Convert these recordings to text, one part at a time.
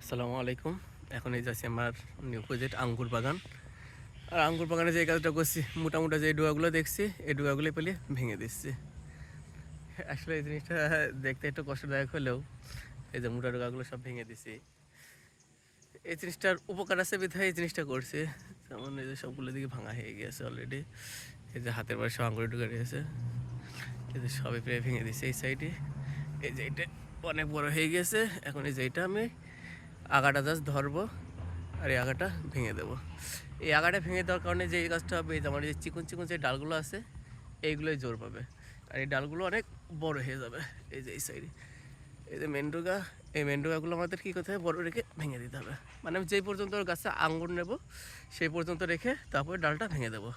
আসসালামু আলাইকুম। এখন এই যাচ্ছি আমার নিউ প্রজেক্ট আঙ্গুর বাগান। আর আঙ্গুর বাগানে যে কাজটা করছি, মোটামুটি যে ডোয়াগুলো দেখছি এই ডোয়াগুলো পেলে ভেঙে দিচ্ছি। আসলে এই জিনিসটা দেখতে একটু কষ্টদায়ক হলেও এই যে মোটা ডোয়াগুলো সব ভেঙে দিছি। এই জিনিসটার উপকার আছে বিধায় এই জিনিসটা করছি। যেমন এই যে সবগুলো দিকে ভাঙা হয়ে গিয়েছে অলরেডি। এই যে হাতের পাশে সব আঙ্গুরে ঢুকে রয়েছে, এই যে সবই প্রায় ভেঙে দিচ্ছে এই সাইডে। এই যে এটা অনেক বড় হয়ে গেছে। এখন এই যে এটা আমি আগাটা জাস্ট ধরবো আর এই আগাটা ভেঙে দেবো। এই আগাটা ভেঙে দেওয়ার কারণে যে এই গাছটা হবে, এই যে আমার যে চিকন চিকন যে ডালগুলো আছে এইগুলোই জোর পাবে আর এই ডালগুলো অনেক বড় হয়ে যাবে। এই যে এই সাইডে এই যে মেন্ডুগা, এই মেন্ডুগাগুলো আমাদের কী করতে হবে, বড় রেখে ভেঙে দিতে হবে। মানে আমি যেই পর্যন্ত ওর গাছে আঙ্গুর নেব সেই পর্যন্ত রেখে তারপরে ডালটা ভেঙে দেবো।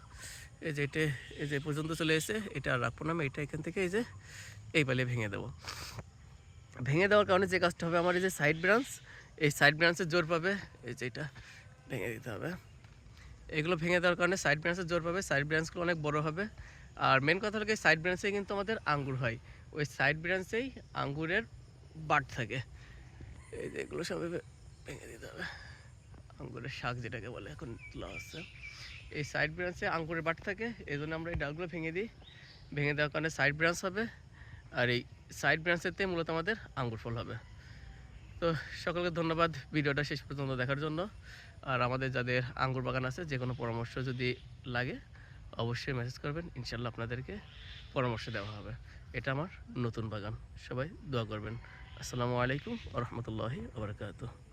এই যে এটা এই যে পর্যন্ত চলে এসে এটা আর রাখবো না আমি, এটা এখান থেকে এই যে এই পালে ভেঙে দেবো। ভেঙে দেওয়ার কারণে যে কাজটা হবে, আমার এই যে সাইড ব্রাঞ্চ, এই সাইড ব্রাঞ্চের জোর পাবে। এই যে এটা ভেঙে দিতে হবে। এগুলো ভেঙে দেওয়ার কারণে সাইড ব্রাঞ্চের জোর পাবে, সাইড ব্রাঞ্চগুলো অনেক বড় হবে। আর মেন কথা হলো সাইড ব্রাঞ্চে কিন্তু আমাদের আঙ্গুর হয়, ওই সাইড ব্রাঞ্চেই আঙ্গুরের বাট থাকে। এই যে এগুলো সব ভেঙে দিতে হবে। আঙ্গুরের শাক যেটাকে বলে এখন তোলা হচ্ছে, এই সাইড ব্রাঞ্চে আঙ্গুরের বাট থাকে, এই জন্য আমরা এই ডালগুলো ভেঙে দিই। ভেঙে দেওয়ার কারণে সাইড ব্রাঞ্চ হবে আর এই সাইড ব্রাঞ্চেতে মূলত আমাদের আঙ্গুর ফল হবে। তো সকলকে ধন্যবাদ ভিডিওটা শেষ পর্যন্ত দেখার জন্য। আর আমাদের যাদের আঙ্গুর বাগান আছে, যে কোনো পরামর্শ যদি লাগে অবশ্যই মেসেজ করবেন, ইনশাল্লাহ আপনাদেরকে পরামর্শ দেওয়া হবে। এটা আমার নতুন বাগান, সবাই দোয়া করবেন। আসসালামু আলাইকুম ওয়া রাহমাতুল্লাহি ওয়া বারাকাতুহু।